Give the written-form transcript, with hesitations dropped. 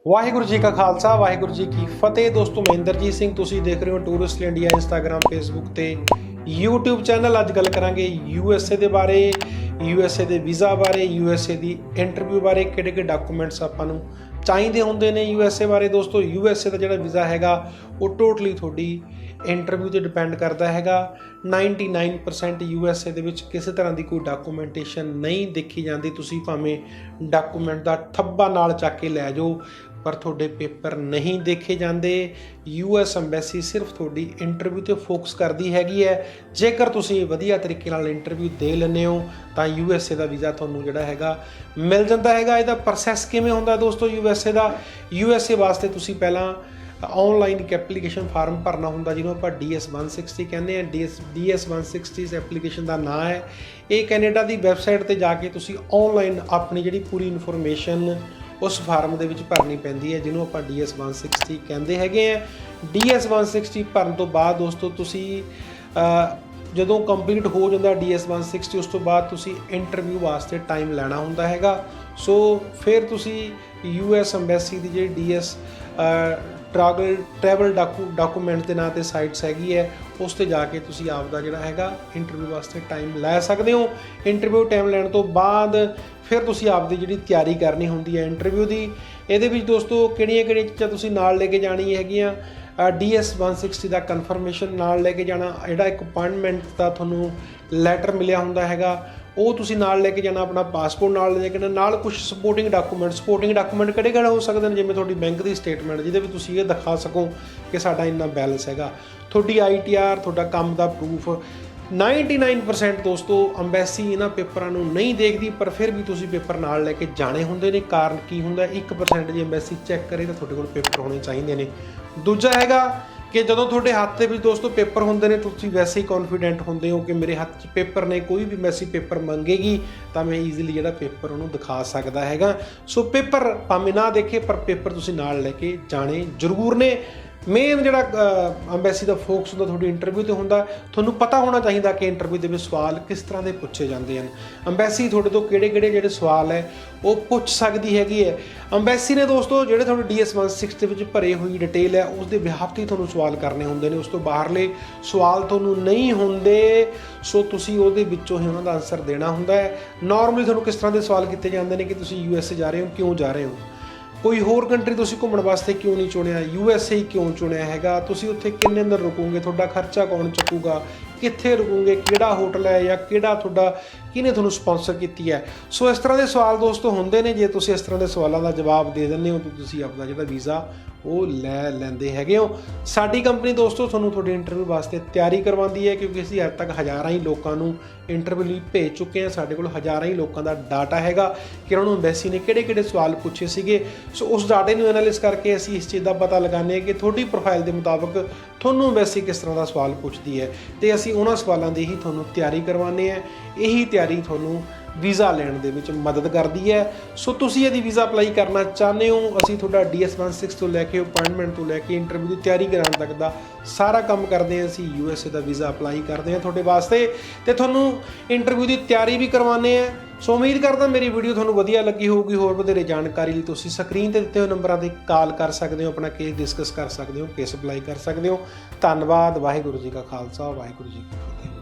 वाहिगुरू जी का खालसा वाहिगुरू जी की फतेह। दोस्तों मैं इंद्रजीत सिंह, तुसीं देख रहे हो टूरिस्ट इंडिया इंस्टाग्राम फेसबुक ते यूट्यूब चैनल। अज गल करांगे यूएसए के बारे, यूएसए के वीज़ा बारे, यूएसए की इंटरव्यू बारे, किहड़े डाकूमेंट्स आपां नूं चाहीदे हुंदे ने यूएसए बारे। दोस्तों यूएसए का जिहड़ा वीज़ा हैगा वो टोटली तुहाडी इंटरव्यू ते डिपेंड करता हैगा। 99% यूएसए दे विच किसी तरह की कोई डाकूमेंटेशन नहीं देखी जाती। तुसीं भावें डाकूमेंट का थब्बा नाल चक के लै जाओ पर तुहाडे पेपर नहीं देखे जाते। यूएस अंबैसी सिर्फ तुहाडी इंटरव्यू ते फोकस करती हैगी है। जेकर तुसीं वधिया तरीके नाल इंटरव्यू दे लैंदे हो तां यूएसए का वीज़ा तुहानूं जिहड़ा हैगा मिल जाता हैगा। इहदा प्रोसैस किवें हुंदा दोस्तों यूएसए का? यूएसए वास्ते तुसीं पहलां ऑनलाइन एक एप्लीकेशन फार्म भरना होंदा जिन्हों आप DS-160 कहते हैं। DS-160 इस एप्लीकेशन का नाम है। ये कैनेडा की वैबसाइट पर जाके तुसीं ऑनलाइन अपनी जिहड़ी पूरी इन्फॉर्मेशन उस फार्म दे विच भरनी पैंदी है जिन्हों आप DS-160 कहते हैं। DS-160 भरन तो बाद दोस्तों तुसीं ਜਦੋਂ कंप्लीट हो जाता DS-160 उस तो बाद तुसी इंटरव्यू वास्ते टाइम लेना होंदा हैगा। सो फिर तुसी US अंबैसी की जी DS ट्रैवल डाकूमेंट के नाम से साइट्स हैगी है, उस पर जाके तुसी आपदा जिहड़ा हैगा इंटरव्यू वास्ते टाइम लै सकते हो। इंटरव्यू टाइम लैण तो बाद फिर तुसी आपदी जिहड़ी तैयारी करनी होंदी है इंटरव्यू की। इहदे विच दोस्तों किहड़ियां चीज़ां तुसी नाल लेके जानी हैगियां। DS-160 का कन्फर्मेशन नाल लेके जाना, जिहड़ा एक अपॉइंटमेंट का तुहानूं लैटर मिलिया हुंदा हैगा वो तुसी नाल लेके जाना। अपना पासपोर्ट नाल लेके जाना, नाल कुछ सपोर्टिंग डाकूमेंट किहड़े हो सकते हैं जिवें तुहाडी बैंक की स्टेटमेंट जिहदे विच तुसी ये दिखा सको कि साडा इन्ना बैलेंस हैगा, तुहाडी ITR, तुहाडा काम का प्रूफ। 99% दोस्तों अंबैसी इन्हां पेपरां नूं नहीं देखदी पर फिर भी तुसी पेपर नाल लैके जाने हुंदे ने। कारण की हुंदा 1% जे अंबैसी चैक करे तो तुहाडे कोल पेपर होने चाहिए ने। दूजा हैगा कि जदों तुहाडे हत्थ दे विच दोस्तों पेपर हुंदे ने तुसीं वैसे ही कॉन्फिडेंट हुंदे हो कि मेरे हत्थ 'च पेपर ने, कोई भी अंबैसी पेपर मंगेगी तो मैं ईजीली जिहड़ा पेपर उहनूं दिखा सकदा हैगा। सो पेपर भावें ना देखे पर पेपर तुसीं नाल लैके जाने जरूर ने। मेन जिहड़ा अंबैसी का फोकस हुंदा तुहाडी इंटरव्यू ते हुंदा। तुहानूं पता होना चाहिए कि इंटरव्यू दे विच सवाल किस तरह के पूछे जाते हैं। अंबैसी तुहाडे तो किहड़े जिहड़े सवाल है वो पूछ सकती हैगी है। अंबैसी ने दोस्तों जिहड़े तुहाडे DS-160 दे विच भरे हुई डिटेल है उसके बिहाफ ते तुहानूं सवाल करने हुंदे ने। उस तो बाहरले सवाल तुहानूं नहीं हुंदे, सो तुसीं ਉਹਦੇ ਵਿੱਚੋਂ ही उन्हां दा आंसर देना हुंदा है। नॉर्मली तुहानूं किस तरह के सवाल किए जाते हैं कि तुसीं USA जा रहे हो, क्यों जा रहे हो, कोई होर कंट्री तुसीं घूमण वास्ते क्यों नहीं चुनिया, USA ही क्यों चुनिया हैगा, तुसीं उत्थे किन्ने दिन रुकोगे, तुहाडा खर्चा कौन चुकूगा, कित्थे रुकोगे, किहड़ा होटल है या किहड़ा तुहाडा किहने तुहानूं स्पॉन्सर कीती है। सो इस तरह के सवाल दोस्तों हुंदे ने। जे तुसीं इस तरह के सवालों का जवाब दे दिंदे हो तो तुसीं आपदा जिहड़ा वीज़ा वो लै लैंदे हैगे हो। साडी कंपनी दोस्तों तुहानूं तुहाडे इंटरव्यू वास्ते तैयारी करवाउंदी है क्योंकि असीं अज तक हज़ारां ही लोकां नूं इंटरव्यू लई भेज चुके हैं। साडे कोल हज़ारां ही लोकां दा डाटा हैगा कि उन्हां नूं अंबैसी ने किहड़े सवाल पूछे सीगे। सो उस डाटे नूं एनालिस करके असीं इस चीज़ का पता लगाने कि तुहाडी प्रोफाइल के मुताबिक तुहानूं अंबैसी किस तरह का सवाल पूछती है तो असीं उन्हां सवालों की ही तुहानूं तैयारी करवाने हैं। यही तैयारी तुहानूं वीज़ा लैण दे विच मदद करती है। सो तुसीं यदि वीज़ा अप्लाई करना चाहते हो, असीं तुहाडा DS-160 तो लैके अपॉइंटमेंट तो लैके इंटरव्यू की तैयारी कराउण तक दा सारा काम करते हैं। असीं USA का वीज़ा अप्लाई करते हैं तुहाडे वास्ते ते तुहानूं इंटरव्यू की तैयारी भी करवाने हैं। सो उम्मीद करदा मेरी वीडियो तुहानूं वधिया लगी होगी। होर वधेरे जानकारी लई तुसीं स्क्रीन ते दित्ते होए नंबरां ते कॉल कर सकते हो, अपना केस डिस्कस कर सकते हो, केस अप्लाई कर सकते हो। धन्नवाद। वाहिगुरू जी का खालसा वाहिगुरू जी की फतेह।